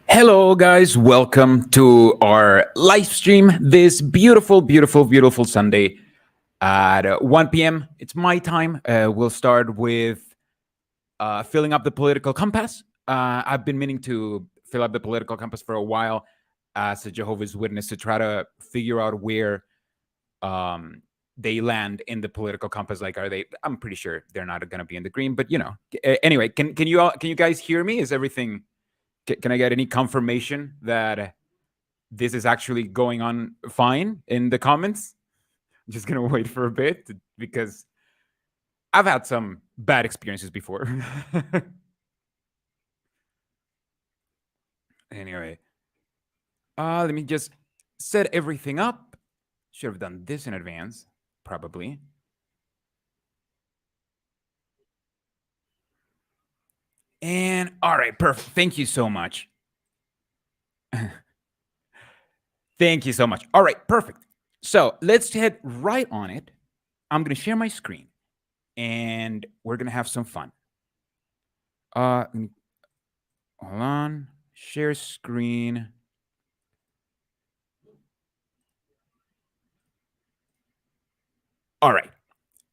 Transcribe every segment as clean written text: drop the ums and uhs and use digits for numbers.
Hello, guys. Welcome to our live stream this beautiful, beautiful, beautiful Sunday at 1 p.m. It's my time. We'll start with filling up the political compass. I've been meaning to fill up the political compass for a while as a Jehovah's Witness to try to figure out where um, they land in the political compass. Like, are they? I'm pretty sure they're not going to be in the green, but Anyway, can you guys hear me? Is everything? Can I get any confirmation that this is actually going on fine in the comments? I'm just gonna wait for a bit because I've had some bad experiences before. Anyway, let me just set everything up. Should have done this in advance, probably. And all right, perfect. Thank you so much. Thank you so much. All right, perfect. So let's head right on it. I'm gonna share my screen and we're gonna have some fun. Hold on. Share screen. All right.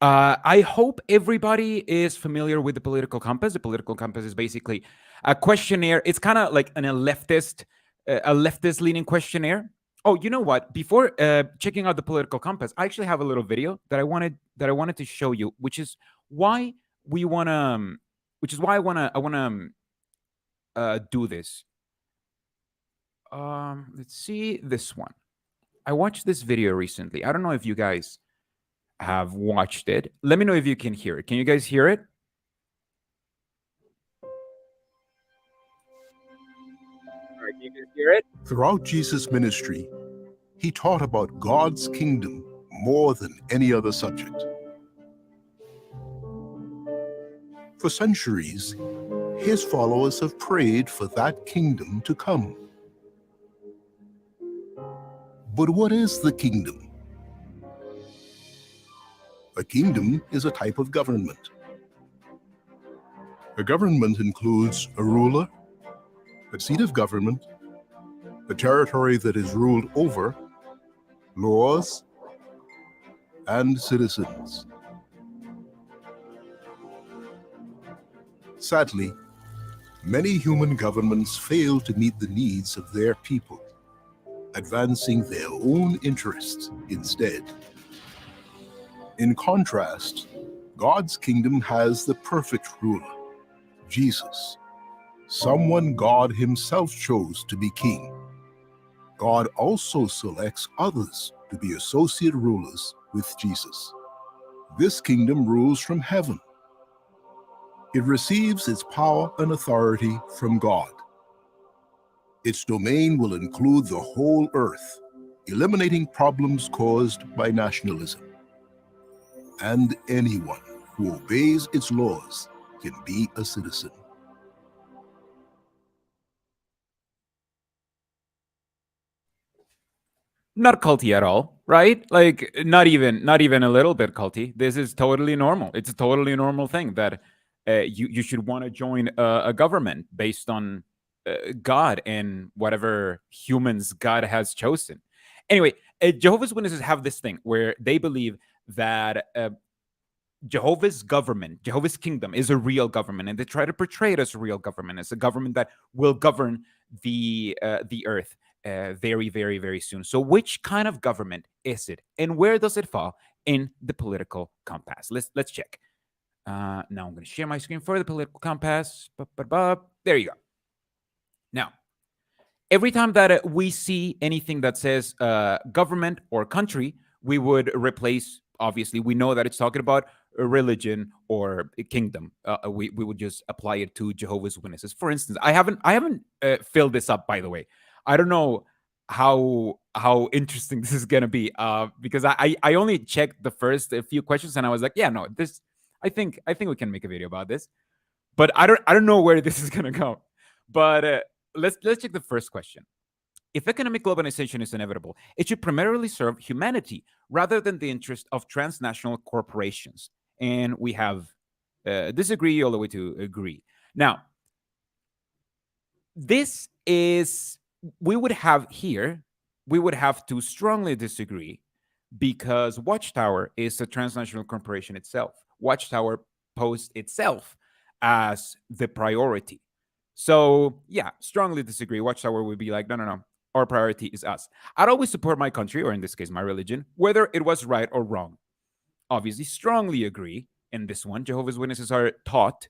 I hope everybody is familiar with the political compass. The political compass is basically a questionnaire. It's kind of like a leftist leaning questionnaire. Oh, you know what? Before checking out the political compass, I actually have a little video that I wanted to show you, which is why we wanna, which is why I wanna do this. Let's see this one. I watched this video recently. I don't know if you guys have watched it. Let me know if you can hear it. Can you guys hear it? All right, can you guys hear it? Throughout Jesus' ministry, he taught about God's kingdom more than any other subject. For centuries, his followers have prayed for that kingdom to come. But what is the kingdom? A kingdom is a type of government. A government includes a ruler, a seat of government, a territory that is ruled over, laws, and citizens. Sadly, many human governments fail to meet the needs of their people, advancing their own interests instead. In contrast, God's kingdom has the perfect ruler, Jesus, someone God himself chose to be king. God also selects others to be associate rulers with Jesus. This kingdom rules from heaven. It receives its power and authority from God. Its domain will include the whole earth, eliminating problems caused by nationalism. And anyone who obeys its laws can be a citizen. Not culty at all, right? Like not even a little bit culty. This is totally normal. It's a totally normal thing that you should want to join a government based on God and whatever humans God has chosen. Anyway, Jehovah's Witnesses have this thing where they believe that Jehovah's government, Jehovah's kingdom is a real government, and they try to portray it as a real government, as a government that will govern the earth very, very, very soon. So, which kind of government is it, and where does it fall in the political compass? Let's check. Now I'm going to share my screen for the political compass. There you go. Now, every time that we see anything that says government or country, we would replace. Obviously, we know that it's talking about a religion or a kingdom. We would just apply it to Jehovah's Witnesses. For instance, I haven't filled this up, by the way. I don't know how interesting this is gonna be because I only checked the first few questions and I was like, yeah, no, this I think we can make a video about this, but I don't know where this is gonna go. But let's check the first question. If economic globalization is inevitable, it should primarily serve humanity rather than the interest of transnational corporations. And we have disagree all the way to agree. Now, this is, we would have here, we would have to strongly disagree because Watchtower is a transnational corporation itself. Watchtower posts itself as the priority. So, yeah, strongly disagree. Watchtower would be like, no, no, no. Our priority is us. I'd always support my country, or in this case, my religion, whether it was right or wrong. Obviously, strongly agree in this one. Jehovah's Witnesses are taught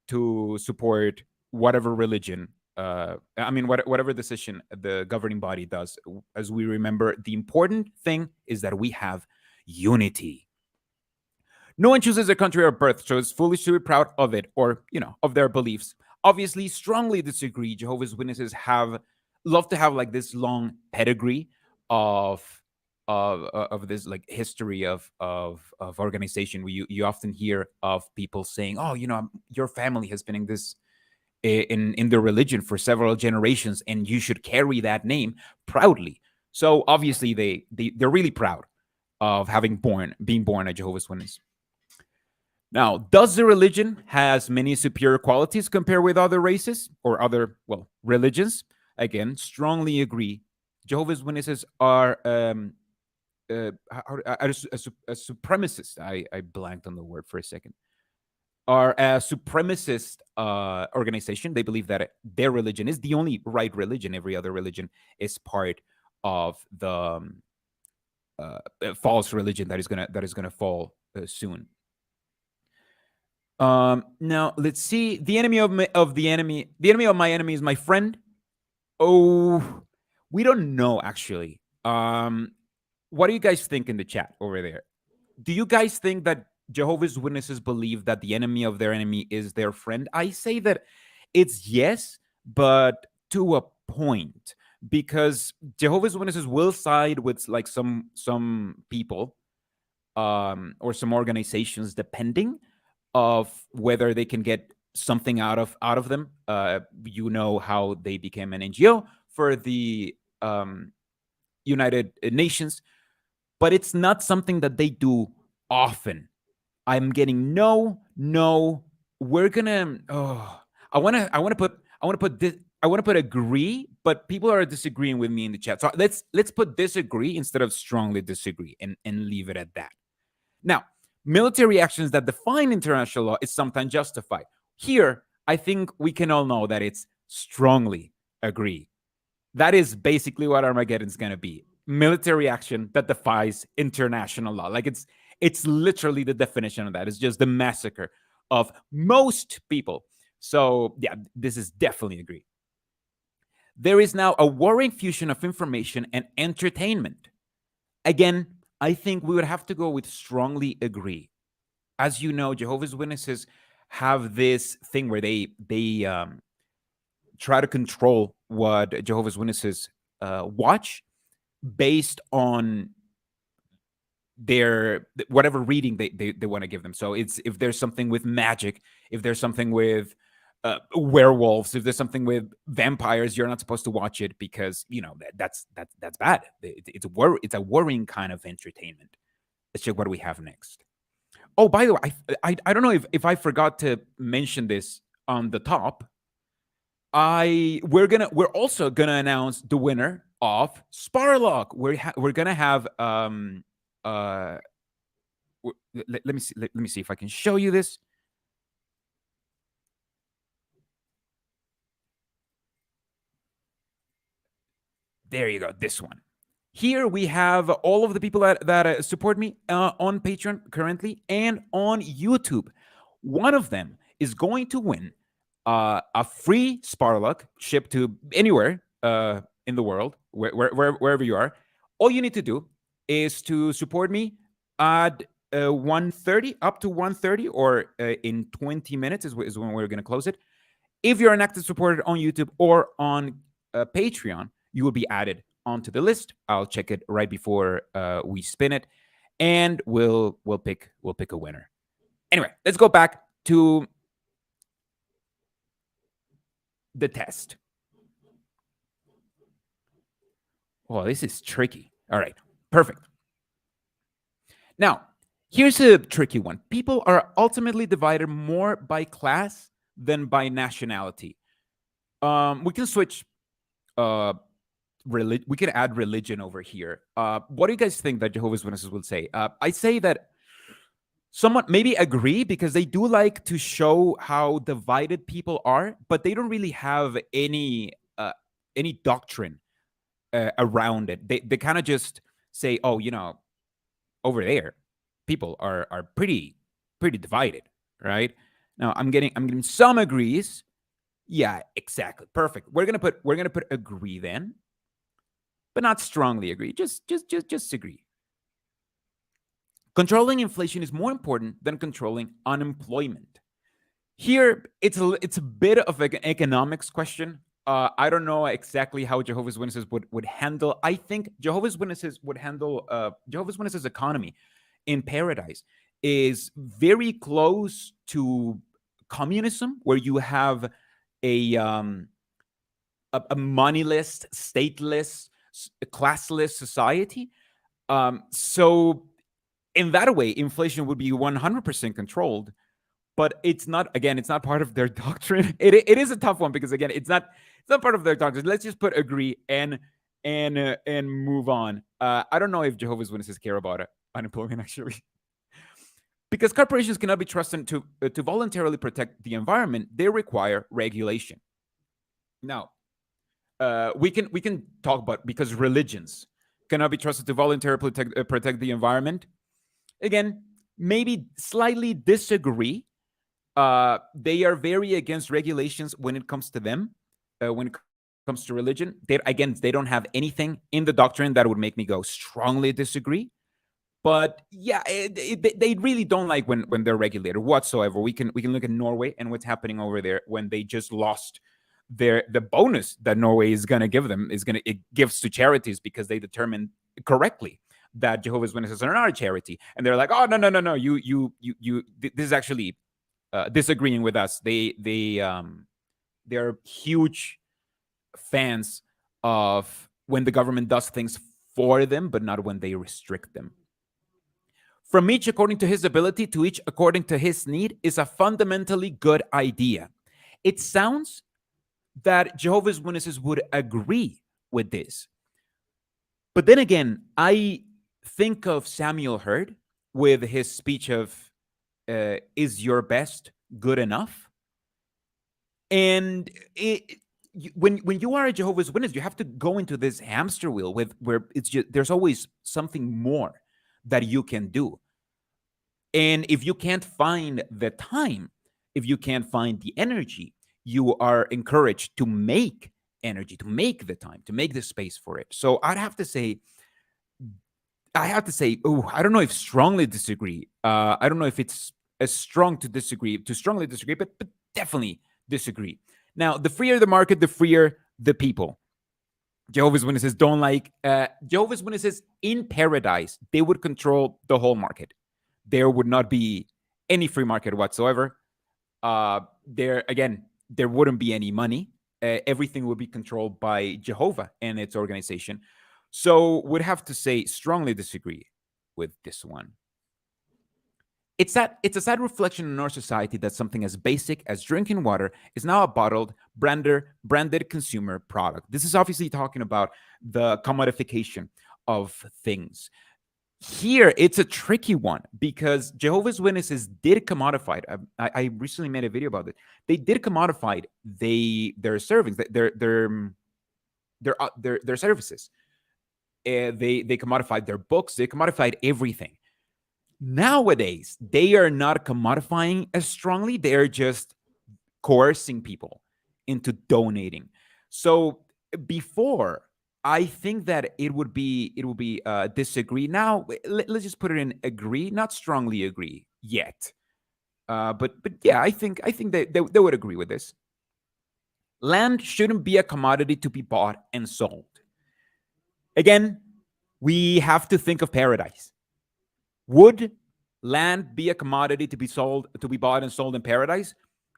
to support whatever religion, whatever decision the governing body does. As we remember, the important thing is that we have unity. No one chooses their country or birth, so it's foolish to be proud of it or, of their beliefs. Obviously, strongly disagree. Jehovah's Witnesses love to have like this long pedigree of of this like history of organization. Where you often hear of people saying, "Oh, your family has been in this in their religion for several generations, and you should carry that name proudly." So obviously, they're really proud of being born a Jehovah's Witness. Now, does the religion has many superior qualities compared with other races or other, well, religions? Again, strongly agree. Jehovah's Witnesses are a supremacist. I blanked on the word for a second. Are a supremacist organization. They believe that their religion is the only right religion. Every other religion is part of the false religion that is gonna fall soon. Now let's see. The enemy the enemy of my enemy is my friend. Oh, we don't know actually. What do you guys think in the chat over there? Do you guys think that Jehovah's Witnesses believe that the enemy of their enemy is their friend? I say that it's yes, but to a point, because Jehovah's Witnesses will side with like some people or some organizations, depending of whether they can get something out of them. You know how they became an NGO for the United Nations, but it's not something that they do often. I'm getting no. We're gonna. Oh, I want to put agree, but people are disagreeing with me in the chat. So let's put disagree instead of strongly disagree, and leave it at that. Now, military actions that define international law is sometimes justified. Here, I think we can all know that it's strongly agree. That is basically what Armageddon's going to be. Military action that defies international law. Like it's literally the definition of that. It's just the massacre of most people. So, yeah, this is definitely agree. There is now a worrying fusion of information and entertainment. Again, I think we would have to go with strongly agree. As you know, Jehovah's Witnesses have this thing where they try to control what Jehovah's Witnesses watch based on their whatever reading they want to give them. So it's if there's something with magic, if there's something with werewolves, if there's something with vampires, you're not supposed to watch it because that's bad. It's a worrying kind of entertainment. Let's check what we have next. Oh, by the way, I don't know if I forgot to mention this on the top. We're also gonna announce the winner of Sparlock. We're gonna have let me see if I can show you this. There you go, this one. Here we have all of the people that support me on Patreon currently and on YouTube. One of them is going to win a free Sparlock shipped to anywhere in the world, wherever you are. All you need to do is to support me at 1:30, up to 1:30, or in 20 minutes is when we're going to close it. If you're an active supporter on YouTube or on Patreon, you will be added onto the list. I'll check it right before we spin it, and we'll pick a winner. Anyway, let's go back to the test. Oh, this is tricky. All right, perfect. Now, here's a tricky one. People are ultimately divided more by class than by nationality. We can switch. We can add religion over here. What do you guys think that Jehovah's Witnesses will say? I say that somewhat maybe agree because they do like to show how divided people are, but they don't really have any doctrine around it. They kind of just say, oh, over there, people are pretty divided, right? Now I'm getting some agrees. Yeah, exactly, perfect. We're gonna put agree then, but not strongly agree. Just agree. Controlling inflation is more important than controlling unemployment. Here, it's a bit of an economics question. I don't know exactly how Jehovah's Witnesses would handle. I think Jehovah's Witnesses would handle Jehovah's Witnesses economy in paradise is very close to communism, where you have a a moneyless, stateless, classless society. So in that way, inflation would be 100% controlled, but it's not, again, it's not part of their doctrine. It is a tough one because again, it's not part of their doctrine. Let's just put agree and move on. I don't know if Jehovah's Witnesses care about unemployment actually. Because corporations cannot be trusted to voluntarily protect the environment, they require regulation. Now, we can talk about because religions cannot be trusted to voluntarily protect the environment. Again, maybe slightly disagree. They are very against regulations when it comes to them. When it comes to religion, they don't have anything in the doctrine that would make me go strongly disagree. But yeah, they really don't like when they're regulated whatsoever. We can look at Norway and what's happening over there when they just lost the bonus that Norway is going to give them it gives to charities because they determined correctly that Jehovah's Witnesses are not a charity, and they're like, oh, no, this is actually disagreeing with us. They're huge fans of when the government does things for them, but not when they restrict them. From each according to his ability to each according to his need is a fundamentally good idea. It sounds that Jehovah's Witnesses would agree with this. But then again, I think of Samuel Hurd with his speech of, is your best good enough? And when you are a Jehovah's Witness, you have to go into this hamster wheel where it's just, there's always something more that you can do. And if you can't find the time, if you can't find the energy, you are encouraged to make energy, to make the time, to make the space for it. So oh, I don't know if strongly disagree. I don't know if it's as strong to strongly disagree, but definitely disagree. Now, the freer the market, the freer the people. Jehovah's Witnesses don't like Jehovah's Witnesses in paradise. They would control the whole market. There would not be any free market whatsoever. There wouldn't be any money. Everything would be controlled by Jehovah and its organization. So would have to say strongly disagree with this one. It's a sad reflection in our society that something as basic as drinking water is now a bottled, branded consumer product. This is obviously talking about the commodification of things. Here, it's a tricky one because Jehovah's Witnesses did commodify it. I recently made a video about it. They did commodify their servings, their services. They commodified their books. They commodified everything. Nowadays, they are not commodifying as strongly. They're just coercing people into donating. So before, I think that it would be disagree. Now, let's just put it in agree, not strongly agree yet. But yeah, I think they would agree with this. Land shouldn't be a commodity to be bought and sold. Again, we have to think of paradise. Would land be a commodity to be bought and sold in paradise?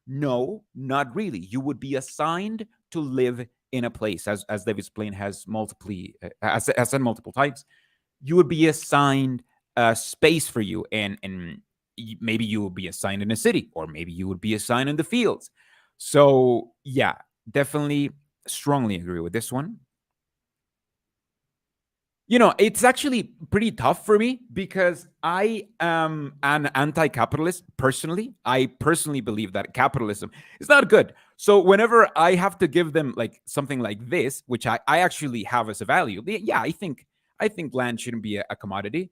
No, not really. You would be assigned to live in a place, as they've explained, has said multiple times. You would be assigned a space for you, and maybe you would be assigned in a city, or maybe you would be assigned in the fields. So yeah, definitely strongly agree with this one. It's actually pretty tough for me because I am an anti-capitalist personally. I personally believe that capitalism is not good. So whenever I have to give them like something like this, which I actually have as a value, yeah, I think land shouldn't be a commodity.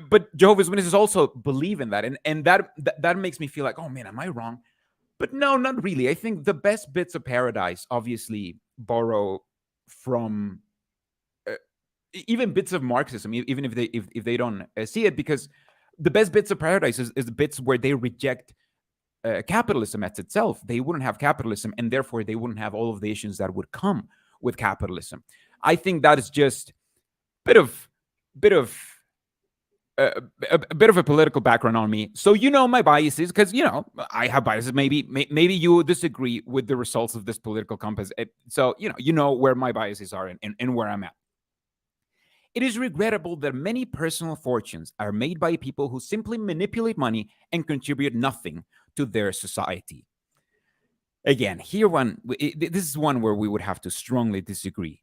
But Jehovah's Witnesses also believe in that, and that makes me feel like, oh man, am I wrong? But no, not really. I think the best bits of paradise obviously borrow from uh, even bits of Marxism, even if they don't see it, because the best bits of paradise is the bits where they reject capitalism as itself. They wouldn't have capitalism, and therefore they wouldn't have all of the issues that would come with capitalism. I think that is just bit of bit of a bit of a political background on me, so my biases, because I have biases. Maybe you disagree with the results of this political compass. So where my biases are and where I'm at. It is regrettable that many personal fortunes are made by people who simply manipulate money and contribute nothing to their society. Again, this is one where we would have to strongly disagree.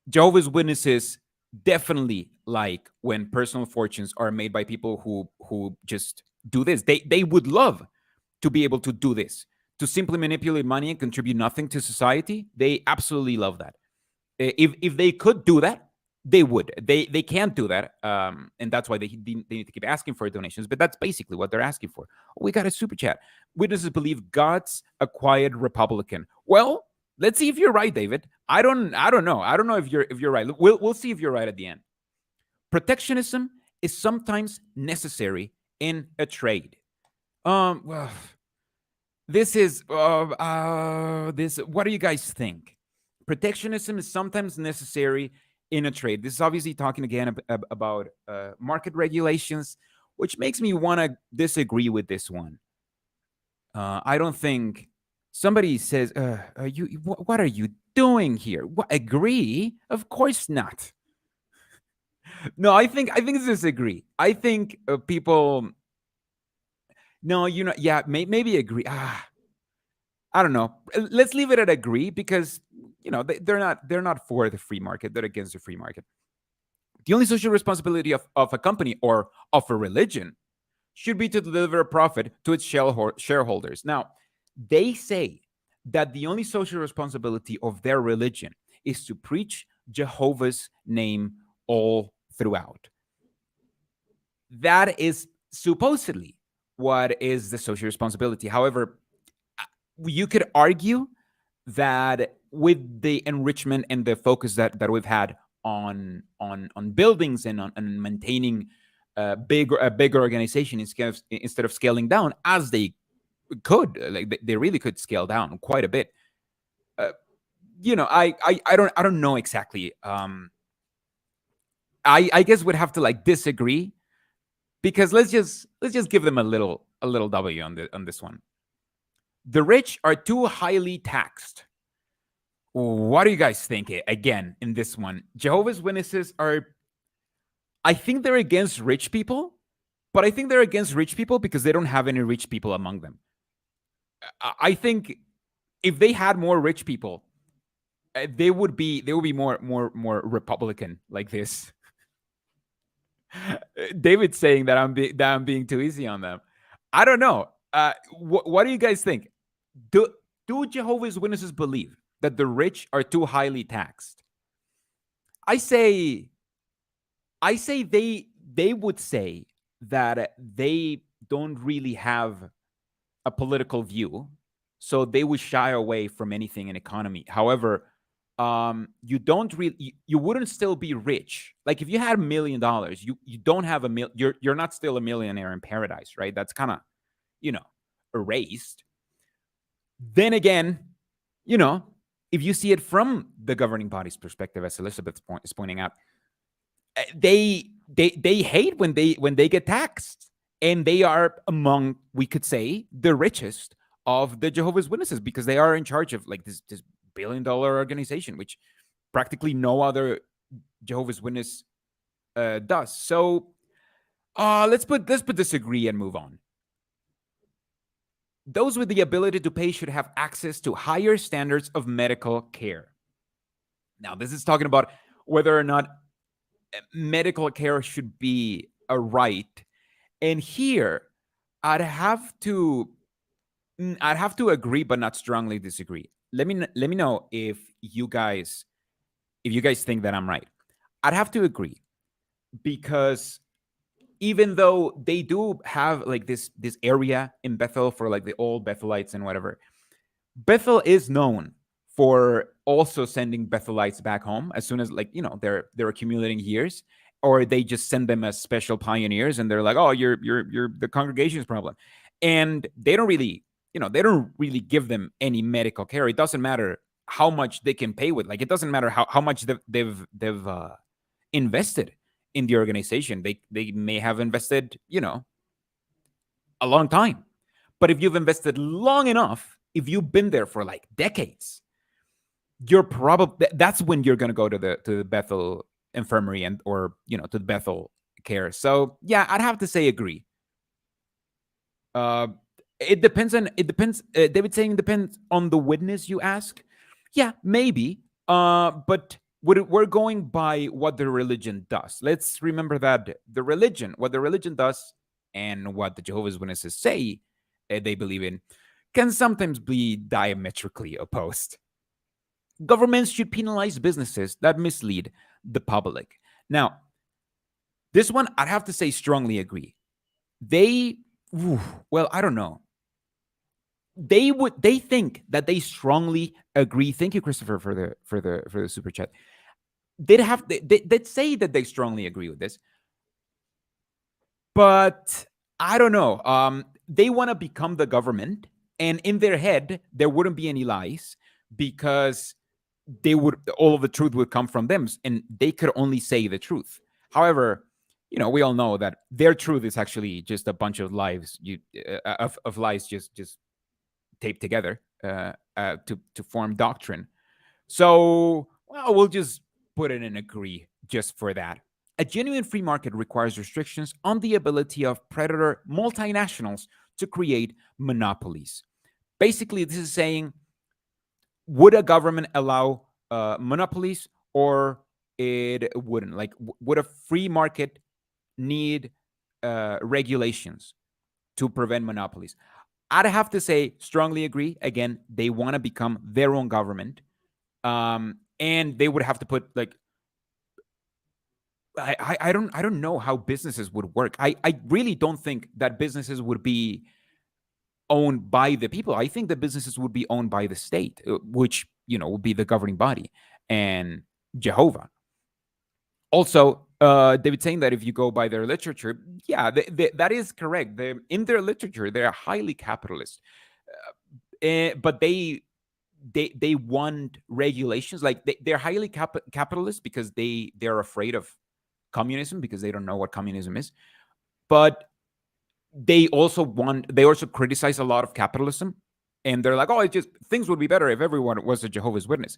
Jehovah's Witnesses definitely like when personal fortunes are made by people who just do this. They would love to be able to do this, to simply manipulate money and contribute nothing to society. They absolutely love that. If they could do that, they would. They can't do that, and that's why they need to keep asking for donations. But that's basically what they're asking for. We got a super chat. Witnesses believe God's acquired Republican. Well, let's see if you're right, David. I don't know. I don't know if you're right. We'll see if you're right at the end. Protectionism is sometimes necessary in a trade. Well, this is this. What do you guys think? Protectionism is sometimes necessary in a trade. This is obviously talking again about market regulations, which makes me want to disagree with this one. I don't think somebody says, what are you doing here? What, agree? Of course not. No, I think it's disagree. I think people. No, yeah, maybe agree. I don't know. Let's leave it at agree, because they're not for the free market. They're against the free market. The only social responsibility of a company or of a religion should be to deliver a profit to its shareholders. Now, they say that the only social responsibility of their religion is to preach Jehovah's name all throughout. That is supposedly what is the social responsibility. However, you could argue that with the enrichment and the focus that we've had on buildings and on maintaining a big organization instead of scaling down, as they could, like they really could scale down quite a bit. I don't know exactly. I guess we'd have to like disagree, because let's just give them a little W on this one. The rich are too highly taxed. What do you guys think again in this one? Jehovah's Witnesses are, I think they're against rich people, but I think they're against rich people because they don't have any rich people among them. I think if they had more rich people, they would be more Republican like this. David's saying that I'm being too easy on them. I don't know. What do you guys think? Do Jehovah's Witnesses believe that the rich are too highly taxed? I say they would say that they don't really have a political view, so they would shy away from anything in economy. However, you wouldn't still be rich. Like if you had $1 million, you don't have you're not still a millionaire in paradise, right? That's kind of erased. Then again, if you see it from the governing body's perspective, as Elizabeth is pointing out, they hate when they get taxed, and they are among, we could say, the richest of the Jehovah's Witnesses, because they are in charge of like this $1 billion organization, which practically no other Jehovah's Witness does. So let's put disagree and move on. Those with the ability to pay should have access to higher standards of medical care. Now, this is talking about whether or not medical care should be a right. And here, I'd have to I'd have to agree, but not strongly disagree. Let me know if you guys think that I'm right. I'd have to agree because even though they do have like this area in Bethel for like the old Bethelites and whatever, Bethel is known for also sending Bethelites back home as soon as, like, they're accumulating years, or they just send them as special pioneers and they're like, oh, you're the congregation's problem. And they don't really give them any medical care. It doesn't matter how much they can pay with. Like, it doesn't matter how much they've invested in the organization. They may have invested, a long time. But if you've invested long enough, if you've been there for like decades, you're probably that's when you're going to go to the Bethel infirmary or to the Bethel care. So yeah, I'd have to say agree. Uh, David saying depends on the witness you ask. Yeah, maybe. But we're going by what the religion does. Let's remember that what the religion does, and what the Jehovah's Witnesses say they believe in, can sometimes be diametrically opposed. Governments should penalize businesses that mislead the public. Now, this one I'd have to say strongly agree. Well, I don't know. They think that they strongly agree. Thank you, Christopher, for the super chat. They'd say that they strongly agree with this, but I don't know. They want to become the government, and in their head there wouldn't be any lies because all of the truth would come from them, and they could only say the truth. However, we all know that their truth is actually just a bunch of lies, of lies just taped together to form doctrine. So, well, we'll just put it in agree just for that. A genuine free market requires restrictions on the ability of predator multinationals to create monopolies. Basically, this is saying, would a government allow monopolies, or it wouldn't? Like, would a free market need regulations to prevent monopolies? I'd have to say strongly agree. Again, they want to become their own government, and they would have to put like I don't know how businesses would work. I really don't think that businesses would be owned by the people. I think that businesses would be owned by the state, which would be the governing body, and Jehovah. Also, David saying that if you go by their literature, yeah, that is correct. In their literature, they're highly capitalist, but they want regulations. Like they're highly capitalist because they're afraid of communism, because they don't know what communism is. But they also criticize a lot of capitalism, and they're like, oh, things would be better if everyone was a Jehovah's Witness.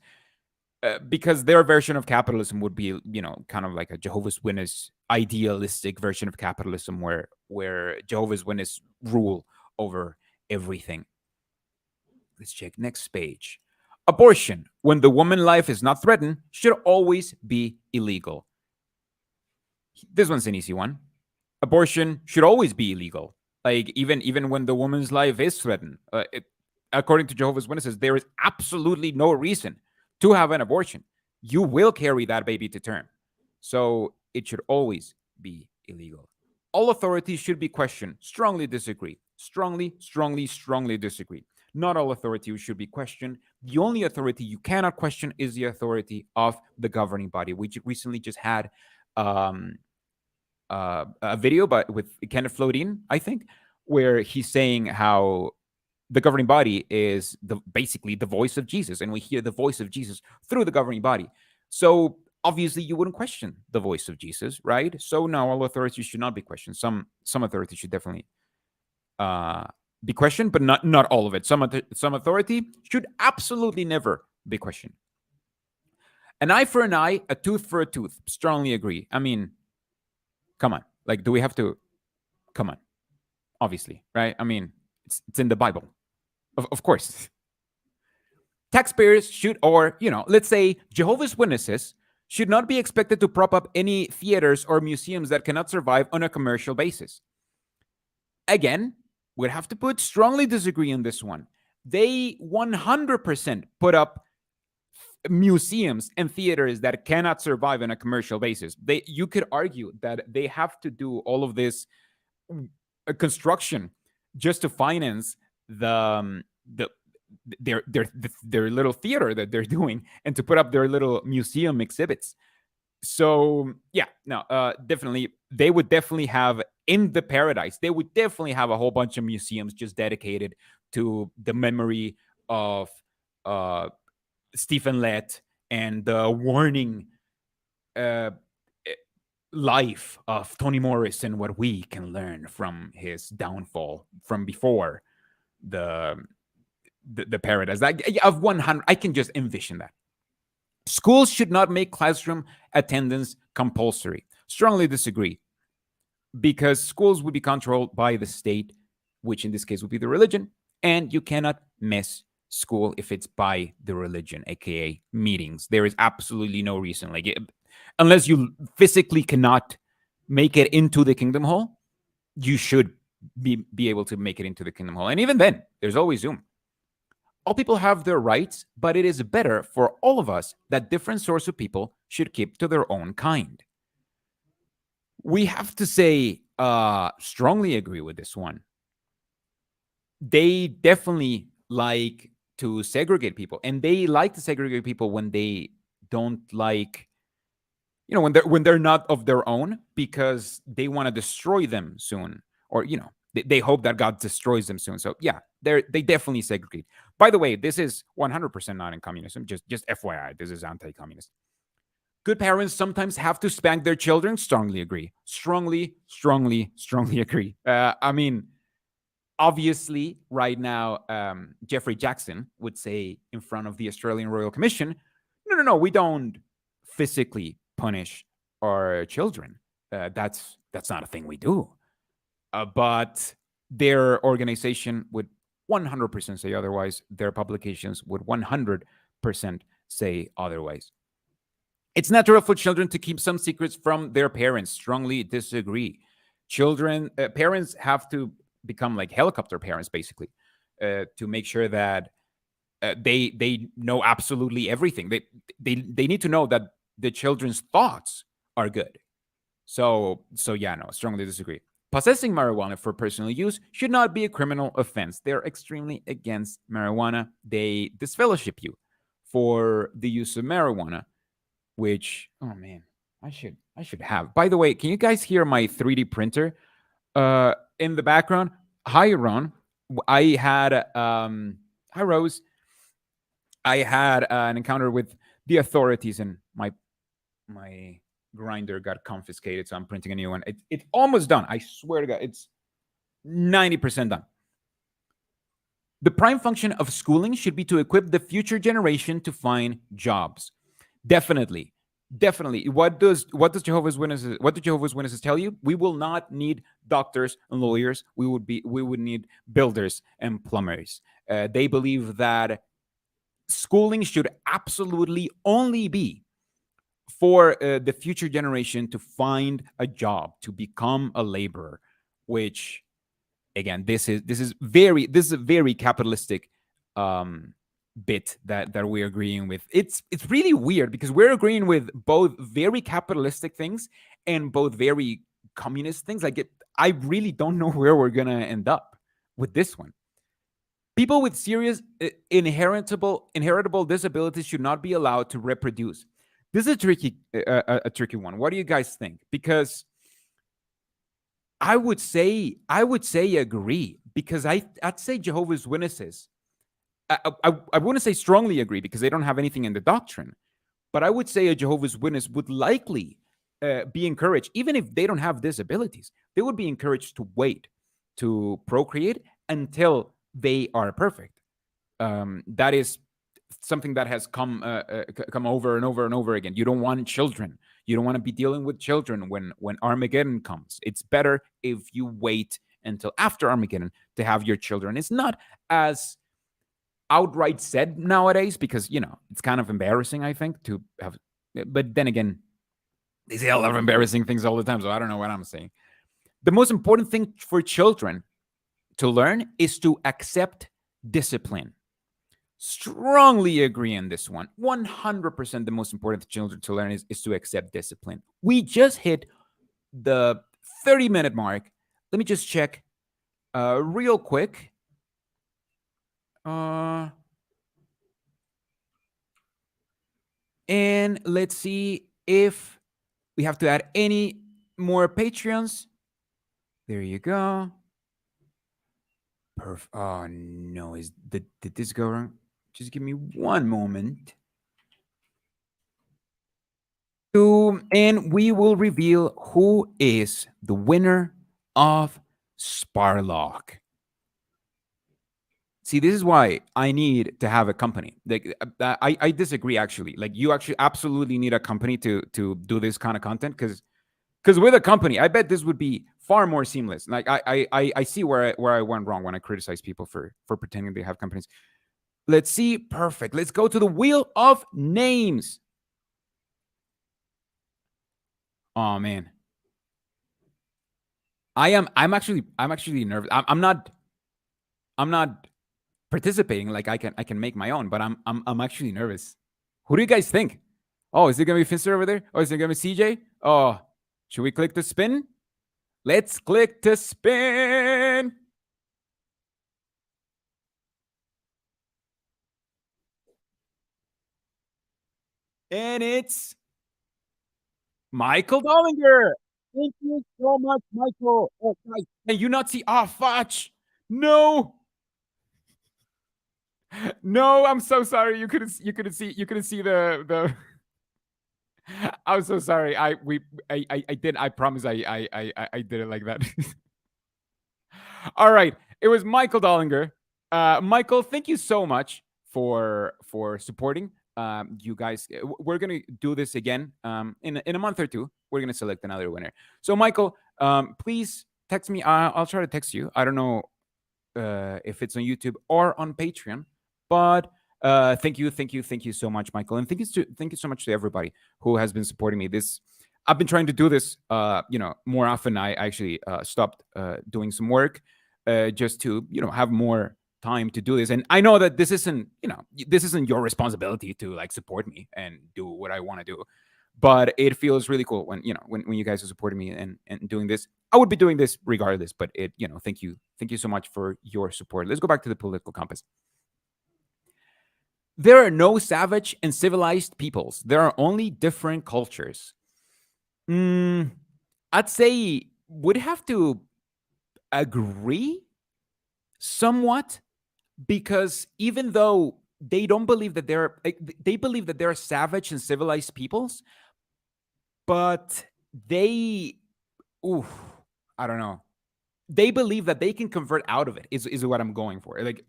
Because their version of capitalism would be, kind of like a Jehovah's Witness idealistic version of capitalism, where Jehovah's Witness rule over everything. Let's check next page. Abortion, when the woman's life is not threatened, should always be illegal. This one's an easy one. Abortion should always be illegal. Like, even when the woman's life is threatened. According to Jehovah's Witnesses, there is absolutely no reason to have an abortion. You will carry that baby to term. So it should always be illegal. All authorities should be questioned. Strongly disagree. Strongly disagree. Not all authority should be questioned. The only authority you cannot question is the authority of the governing body. We recently just had a video with Kenneth Flodin, I think, where he's saying how the governing body is basically the voice of Jesus, and we hear the voice of Jesus through the governing body. So obviously you wouldn't question the voice of Jesus, right? So no, all authorities should not be questioned. Some authority should definitely be questioned, but not all of it. Some authority should absolutely never be questioned. An eye for an eye, a tooth for a tooth. Strongly agree. I mean, come on. Like, do we have to? Come on. Obviously, right? I mean, It's in the Bible, of course. Taxpayers should, or, let's say Jehovah's Witnesses should not be expected to prop up any theaters or museums that cannot survive on a commercial basis. Again, we'd have to put strongly disagree on this one. They 100% put up museums and theaters that cannot survive on a commercial basis. You could argue that they have to do all of this construction just to finance their little theater that they're doing and to put up their little museum exhibits. So yeah, no, definitely they would definitely have in the paradise. They would definitely have a whole bunch of museums just dedicated to the memory of Stephen Lett and the warning life of Toni Morris and what we can learn from his downfall from before the paradise. Of 100, I can just envision that. Schools should not make classroom attendance compulsory. Strongly disagree, because schools would be controlled by the state, which in this case would be the religion, and you cannot miss school if it's by the religion, aka meetings. There is absolutely no reason, unless you physically cannot make it into the Kingdom Hall, you should be able to make it into the Kingdom Hall. And even then, there's always Zoom. All people have their rights, but it is better for all of us that different sorts of people should keep to their own kind. We have to say, strongly agree with this one. They definitely like to segregate people, and they like to segregate people when they don't like, when they're not of their own, because they want to destroy them soon, or they hope that God destroys them soon. So yeah, they definitely segregate. By the way, this is 100% not in communism. Just FYI, this is anti-communist. Good parents sometimes have to spank their children. Strongly agree. Strongly agree. I mean, obviously, right now, Jeffrey Jackson would say in front of the Australian Royal Commission, no, we don't physically punish our children. That's not a thing we do. But their organization would 100% say otherwise. Their publications would 100% say otherwise. It's natural for children to keep some secrets from their parents. Strongly disagree. Parents have to become like helicopter parents, basically, to make sure that they know absolutely everything. They need to know that the children's thoughts are good. So yeah, no, strongly disagree. Possessing marijuana for personal use should not be a criminal offense. They're extremely against marijuana. They disfellowship you for the use of marijuana, which, oh man, I should have. By the way, can you guys hear my 3D printer in the background? Hi, Ron. Hi, Rose. I had an encounter with the authorities, and my grinder got confiscated, so I'm printing a new one. It's almost done. I swear to God, it's 90% done. The prime function of schooling should be to equip the future generation to find jobs. Definitely. What do Jehovah's Witnesses tell you? We will not need doctors and lawyers. We would need builders and plumbers. They believe that schooling should absolutely only be for the future generation to find a job, to become a laborer, which, again, this is a very capitalistic bit that we're agreeing with. It's really weird because we're agreeing with both very capitalistic things and both very communist things. I really don't know where we're gonna end up with this one. People with serious inheritable disabilities should not be allowed to reproduce. This is a tricky one. What do you guys think? Because I would say agree, because I'd say Jehovah's Witnesses. I wouldn't say strongly agree because they don't have anything in the doctrine, but I would say a Jehovah's Witness would likely be encouraged, even if they don't have disabilities, they would be encouraged to wait to procreate until they are perfect. That is something that has come over and over and over again. You don't want children. You don't want to be dealing with children when Armageddon comes. It's better if you wait until after Armageddon to have your children. It's not as outright said nowadays because, it's kind of embarrassing, I think, to have. But then again, they say a lot of embarrassing things all the time, so I don't know what I'm saying. The most important thing for children to learn is to accept discipline. Strongly agree on this one. 100% the most important for children to learn is to accept discipline. We just hit the 30-minute mark. Let me just check real quick. And let's see if we have to add any more Patreons. There you go. Perfect. Oh no, did this go wrong? Just give me one moment. And we will reveal who is the winner of Sparlock. See, this is why I need to have a company. Like, I disagree actually. Like, you actually absolutely need a company to do this kind of content because with a company, I bet this would be far more seamless. Like, I see where I went wrong when I criticize people for pretending they have companies. Let's see. Perfect. Let's go to the wheel of names. Oh man, I'm actually nervous. I'm not participating. Like, I can make my own, but I'm actually nervous. Who do you guys think? Oh, is it gonna be Finster over there? Oh, is it gonna be CJ? Oh, should we click to spin? Let's click to spin. And it's Michael Dollinger. Thank you so much, Michael. Oh, guys, can you not see? Oh, fudge. No. No, I'm so sorry. You couldn't see the I'm so sorry. I did. I promise I did it like that. All right. It was Michael Dollinger. Michael, thank you so much for supporting. You guys, we're gonna do this again. In a month or two, we're gonna select another winner. So, Michael, please text me. I'll try to text you. I don't know if it's on YouTube or on Patreon, but thank you so much, Michael, and thank you so much to everybody who has been supporting me. I've been trying to do this, more often. I actually stopped doing some work just to have more time to do this. And I know that this isn't your responsibility to like support me and do what I want to do, but it feels really cool when when you guys are supporting me and doing this. I would be doing this regardless, but thank you so much for your support. Let's go back to the political compass. There are no savage and civilized peoples. There are only different cultures. I'd say would have to agree somewhat, because even though they don't believe that they believe that there are savage and civilized peoples, but they, I don't know. They believe that they can convert out of it. Is what I'm going for. Like,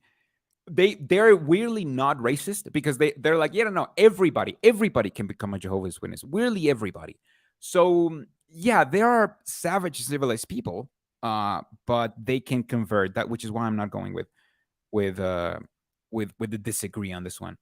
they're weirdly not racist because they're like, yeah, no, everybody can become a Jehovah's Witness. Weirdly, everybody. So yeah, there are savage civilized people, but they can convert that, which is why I'm not going with the disagree on this one.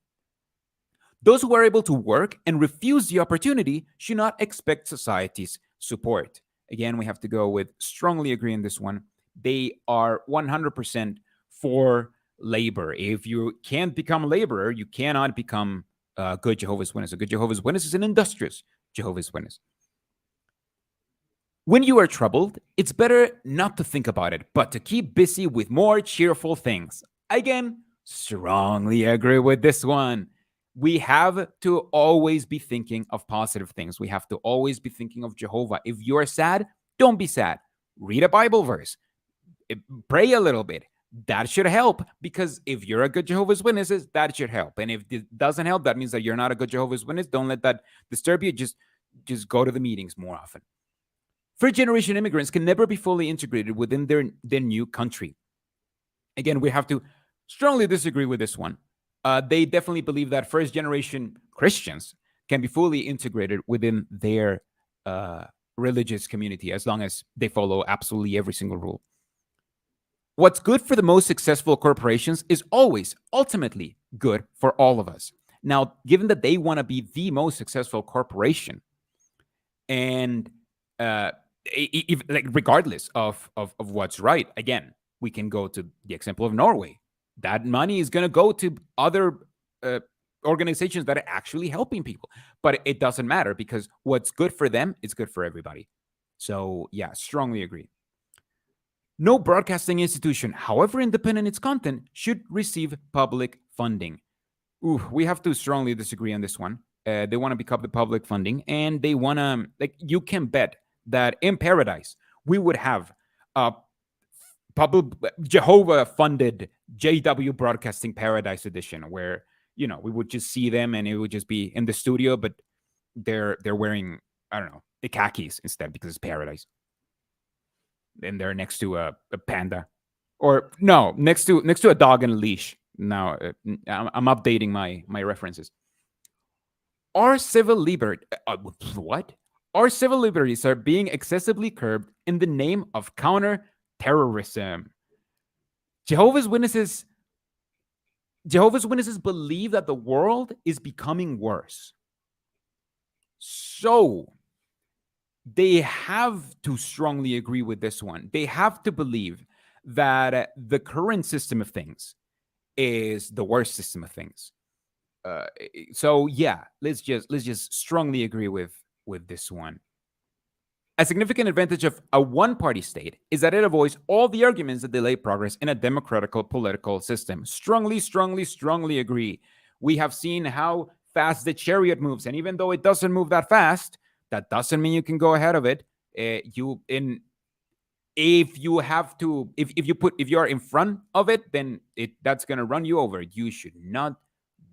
Those who are able to work and refuse the opportunity should not expect society's support. Again, we have to go with strongly agree on this one. They are 100% for labor. If you can't become a laborer, you cannot become a good Jehovah's Witness. A good Jehovah's Witness is an industrious Jehovah's Witness. When you are troubled, it's better not to think about it, but to keep busy with more cheerful things. Again, strongly agree with this one. We have to always be thinking of positive things. We have to always be thinking of Jehovah. If you're sad, don't be sad. Read a Bible verse. Pray a little bit. That should help, because if you're a good Jehovah's Witness, that should help. And if it doesn't help, that means that you're not a good Jehovah's Witness. Don't let that disturb you. Just go to the meetings more often. First-generation immigrants can never be fully integrated within their new country. Again, we have to strongly disagree with this one. They definitely believe that first-generation Christians can be fully integrated within their religious community as long as they follow absolutely every single rule. What's good for the most successful corporations is always ultimately good for all of us. Now, given that they want to be the most successful corporation, and uh, like regardless of what's right, again, we can go to the example of Norway. That money is going to go to other uh, organizations that are actually helping people, but it doesn't matter because what's good for them is good for everybody. So yeah, strongly agree. No broadcasting institution, however independent its content, should receive public funding. Ooh, we have to strongly disagree on this one. They want to become the public funding, and they want to, like, you can bet that in paradise we would have a public Jehovah funded JW Broadcasting Paradise Edition, where we would just see them and it would just be in the studio, but they're wearing, I don't know, the khakis instead because it's paradise, and they're next to a panda, or no, next to a dog and a leash. Now I'm updating my references. Our civil liberty, what? Our civil liberties are being excessively curbed in the name of counter-terrorism. Jehovah's Witnesses, Jehovah's Witnesses believe that the world is becoming worse. So they have to strongly agree with this one. They have to believe that the current system of things is the worst system of things. So yeah, let's just strongly agree with this one. A significant advantage of a one-party state is that it avoids all the arguments that delay progress in a democratical political system. Strongly, strongly, strongly agree. We have seen how fast the chariot moves, and even though it doesn't move that fast, that doesn't mean you can go ahead of it. If you have to, if you are in front of it, then that's gonna run you over. You should not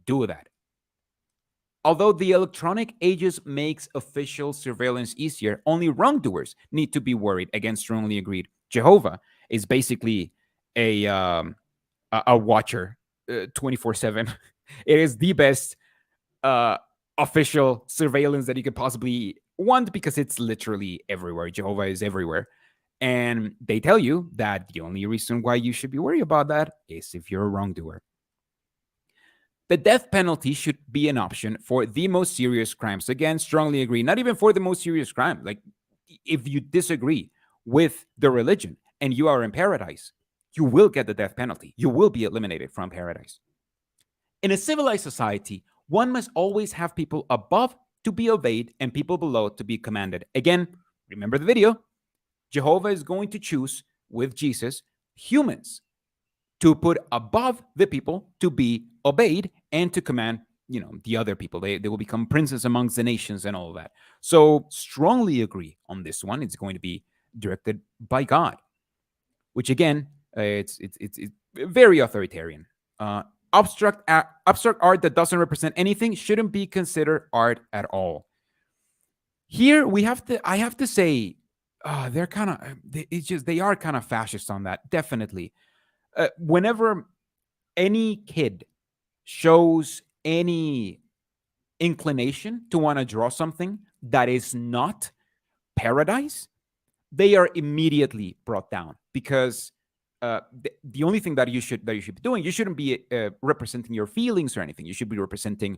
do that. Although the electronic ages makes official surveillance easier, only wrongdoers need to be worried. Again, strongly agreed. Jehovah is basically a watcher 24/7. It is the best official surveillance that you could possibly want because it's literally everywhere. Jehovah is everywhere. And they tell you that the only reason why you should be worried about that is if you're a wrongdoer. The death penalty should be an option for the most serious crimes. Again, strongly agree. Not even for the most serious crime. Like, if you disagree with the religion and you are in paradise, you will get the death penalty. You will be eliminated from paradise. In a civilized society, one must always have people above to be obeyed and people below to be commanded. Again, remember the video. Jehovah is going to choose with Jesus humans to put above the people to be obeyed and to command, the other people. They will become princes amongst the nations and all of that. So strongly agree on this one. It's going to be directed by God, which again, it's very authoritarian. Abstract art that doesn't represent anything shouldn't be considered art at all. Here I have to say, they're kind of, they are kind of fascist on that, definitely. Whenever any kid shows any inclination to want to draw something that is not paradise, they are immediately brought down because the only thing that you should be doing, you shouldn't be representing your feelings or anything. You should be representing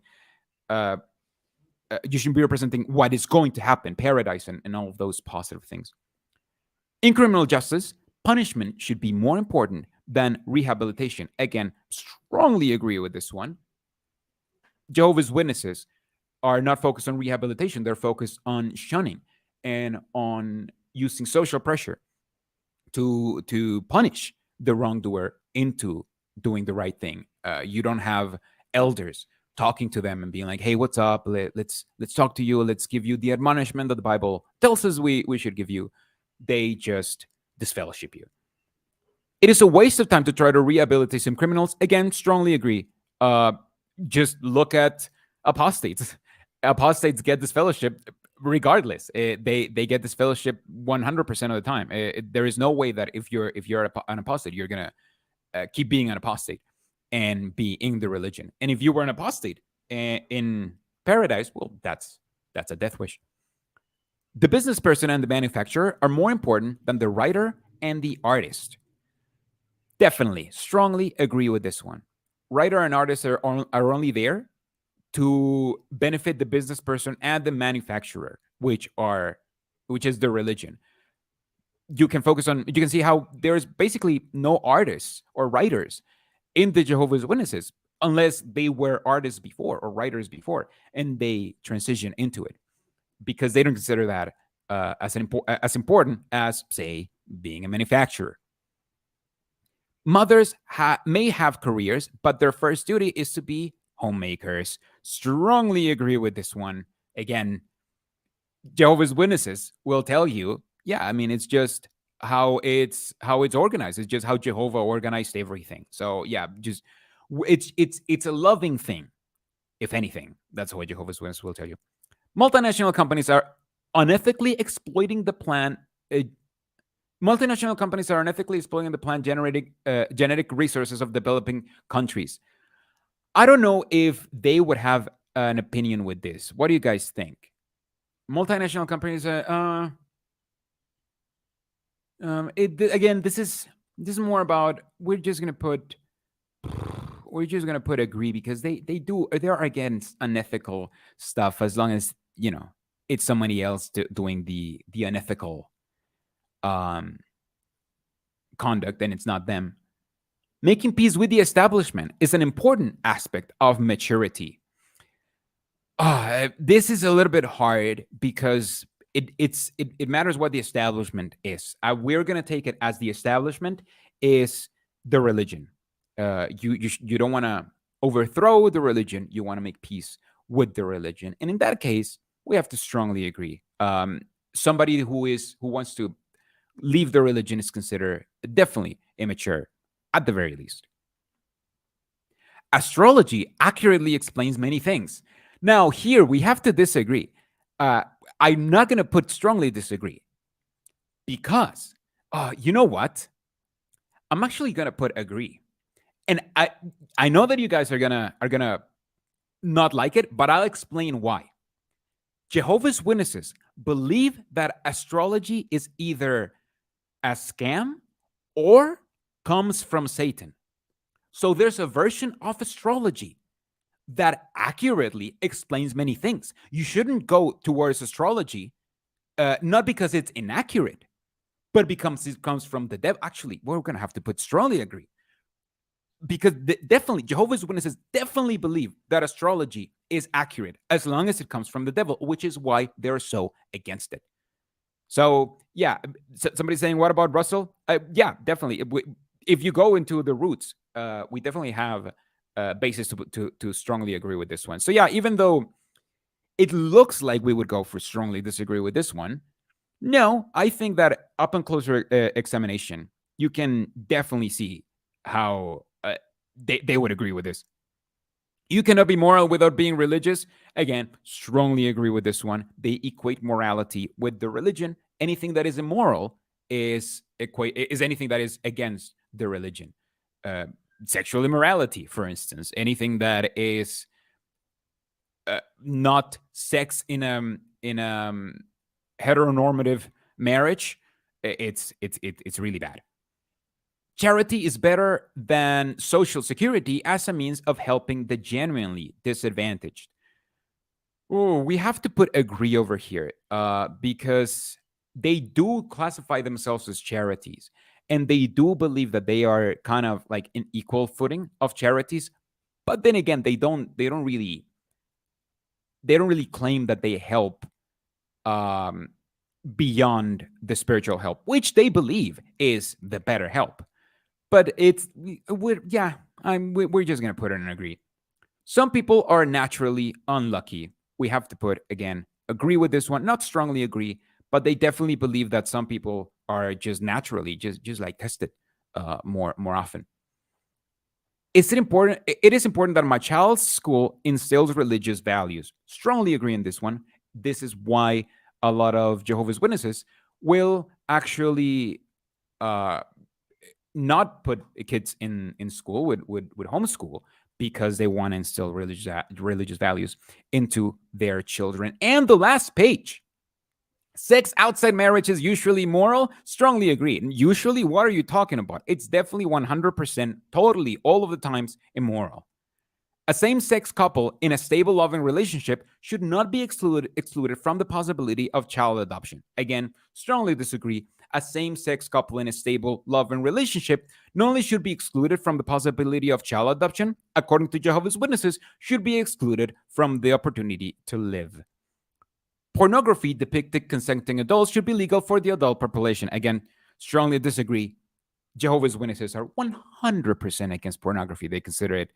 what is going to happen, paradise, and all of those positive things. In criminal justice, punishment should be more important than rehabilitation. Again, strongly agree with this one. Jehovah's Witnesses are not focused on rehabilitation. They're focused on shunning and on using social pressure to punish the wrongdoer into doing the right thing. You don't have elders talking to them and being like, hey, what's up? Let's talk to you. Let's give you the admonishment that the Bible tells us we should give you. They just disfellowship you. It is a waste of time to try to rehabilitate some criminals. Again, strongly agree. Just look at apostates. Apostates get disfellowship regardless. They get disfellowship 100% of the time. There is no way that if you're an apostate, you're gonna keep being an apostate and be in the religion. And if you were an apostate in paradise, well, that's a death wish. The business person and the manufacturer are more important than the writer and the artist. Definitely, strongly agree with this one. Writer and artists are only there to benefit the business person and the manufacturer, which is the religion. You can see how there's basically no artists or writers in the Jehovah's Witnesses unless they were artists before or writers before, and they transition into it because they don't consider that as important as, say, being a manufacturer. Mothers may have careers, but their first duty is to be homemakers. Strongly agree with this one. Again, Jehovah's Witnesses will tell you, yeah, I mean, it's just how it's organized. It's just how Jehovah organized everything. So yeah, just it's a loving thing, if anything. That's what Jehovah's Witnesses will tell you. Multinational companies are unethically exploiting the plant. Multinational companies are unethically exploiting the plant genetic resources of developing countries. I don't know if they would have an opinion with this. What do you guys think? Multinational companies, again, this is more about we're just gonna put agree because they're against unethical stuff as long as it's somebody else doing the unethical um conduct and it's not them. Making peace with the establishment is an important aspect of maturity. This is a little bit hard because it matters what the establishment is. We're gonna take it as the establishment is the religion. You don't want to overthrow the religion. You want to make peace with the religion, and in that case, we have to strongly agree. Somebody who wants to leave the religion is considered definitely immature, at the very least. Astrology accurately explains many things. Now, here we have to disagree. I'm not going to put strongly disagree because, you know what? I'm actually going to put agree. And I know that you guys are gonna not like it, but I'll explain why. Jehovah's Witnesses believe that astrology is either a scam or comes from Satan. So there's a version of astrology that accurately explains many things. You shouldn't go towards astrology, not because it's inaccurate, but because it comes from the devil. Actually, we're going to have to put strongly agree. Because definitely, Jehovah's Witnesses definitely believe that astrology is accurate as long as it comes from the devil, which is why they're so against it. So, yeah, somebody's saying, what about Russell? Yeah, definitely. If you go into the roots, we definitely have basis to strongly agree with this one. So, yeah, even though it looks like we would go for strongly disagree with this one, no, I think that up and closer examination, you can definitely see how they would agree with this. You cannot be moral without being religious. Again, strongly agree with this one. They equate morality with the religion. Anything that is immoral is anything that is against the religion. Sexual immorality, for instance, anything that is not sex in a heteronormative marriage, it's really bad. Charity is better than social security as a means of helping the genuinely disadvantaged. Oh, we have to put agree over here because they do classify themselves as charities, and they do believe that they are kind of like an equal footing of charities. But then again, they don't really claim that they help beyond the spiritual help, which they believe is the better help. But we're just gonna put it in agree. Some people are naturally unlucky. We have to put again agree with this one, not strongly agree, but they definitely believe that some people are just naturally just like tested more often. Is it important? It is important that my child's school instills religious values. Strongly agree in this one. This is why a lot of Jehovah's Witnesses will actually not put kids in school with homeschool because they want to instill religious values into their children. And the last page Sex outside marriage is usually moral. Strongly agree. And usually, what are you talking about? It's definitely 100%, totally, all of the times immoral. A same sex couple in a stable, loving relationship should not be excluded from the possibility of child adoption. Again, strongly disagree. A same sex couple in a stable, loving relationship not only should be excluded from the possibility of child adoption, according to Jehovah's Witnesses, should be excluded from the opportunity to live. Pornography depicting consenting adults should be legal for the adult population. Again, strongly disagree. Jehovah's Witnesses are 100% against pornography. They consider it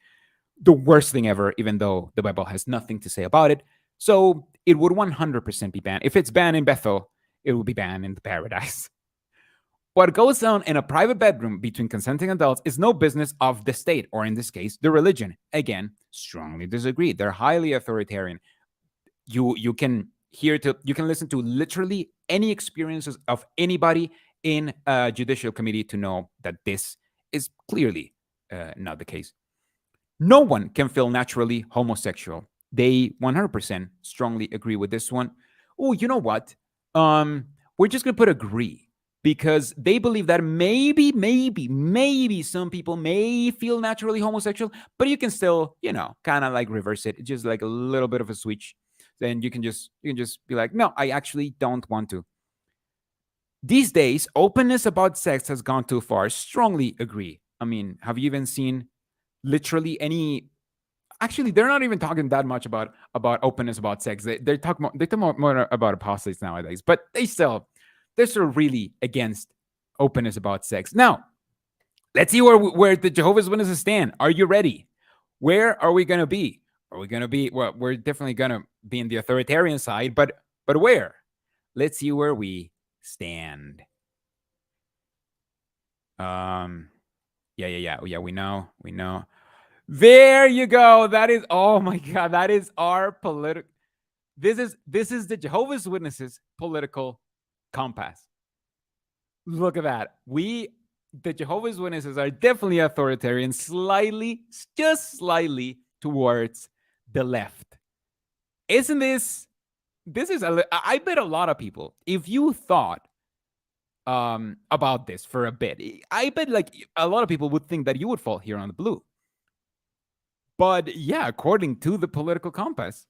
the worst thing ever, even though the Bible has nothing to say about it. So it would 100% be banned. If it's banned in Bethel, it will be banned in the paradise. What goes on in a private bedroom between consenting adults is no business of the state, or in this case, the religion. Again, strongly disagree. They're highly authoritarian. You can you can listen to literally any experiences of anybody in a judicial committee to know that this is clearly not the case. No one can feel naturally homosexual. They 100% strongly agree with this one. Oh, you know what? We're just gonna put agree because they believe that maybe some people may feel naturally homosexual, but you can still, kind of like reverse it, just like a little bit of a switch. Then you can just be like, no, I actually don't want to. These days, openness about sex has gone too far. Strongly agree. I mean, have you even seen literally any? Actually, they're not even talking that much about openness about sex. They talk more about apostates nowadays, but they're still really against openness about sex. Now, let's see where the Jehovah's Witnesses stand. Are you ready? Where are we gonna be? Are we gonna be? Well, we're definitely gonna be in the authoritarian side, but where? Let's see where we stand. Yeah. We know. There you go. That is, oh my God, that is our political. This is the Jehovah's Witnesses political compass. Look at that. The Jehovah's Witnesses are definitely authoritarian, just slightly towards the left. Isn't this? This is I bet a lot of people, if you thought about this for a bit, I bet like a lot of people would think that you would fall here on the blue. But yeah, according to the political compass,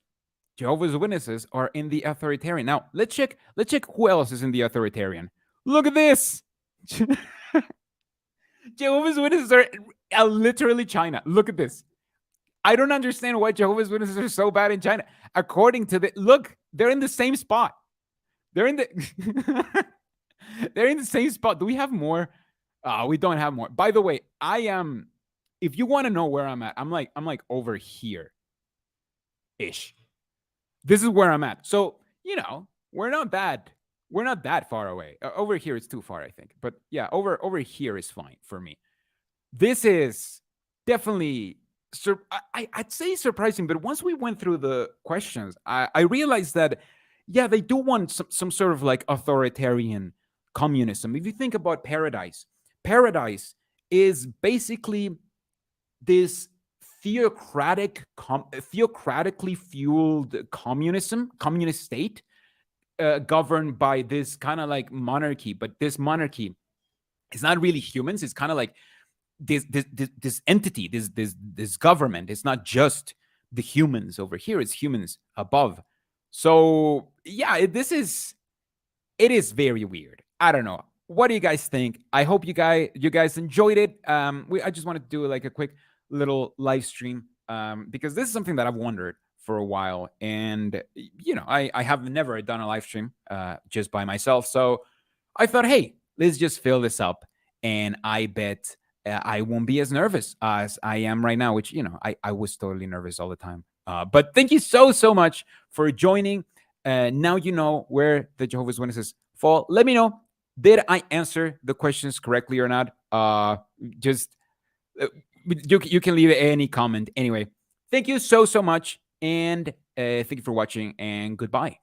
Jehovah's Witnesses are in the authoritarian. Now, let's check who else is in the authoritarian. Look at this. Jehovah's Witnesses are literally China. Look at this. I don't understand why Jehovah's Witnesses are so bad in China. According to look, they're in the same spot. They're in the they're in the same spot. Do we have more? We don't have more. By the way, I am. If you want to know where I'm at, I'm like over here ish. This is where I'm at. So, we're not that far away. Over here it's too far, I think. But yeah, over here is fine for me. This is definitely I'd say surprising, but once we went through the questions, I realized that yeah, they do want some sort of like authoritarian communism. If you think about paradise is basically this theocratically fueled communist state governed by this kind of like monarchy, but this monarchy is not really humans. It's kind of like this entity, this government. It's not just the humans over here, it's humans above. So yeah, it is very weird. I don't know. What do you guys think? I hope you guys enjoyed it. I just wanted to do like a quick little live stream because this is something that I've wondered for a while, and I have never done a live stream just by myself. So I thought, hey, let's just fill this up, and I bet I won't be as nervous as I am right now, which I was totally nervous all the time. But thank you so much for joining. Now you know where the Jehovah's Witnesses fall. Let me know, did I answer the questions correctly or not? Just you can leave any comment. Anyway, thank you so much, and thank you for watching, and goodbye.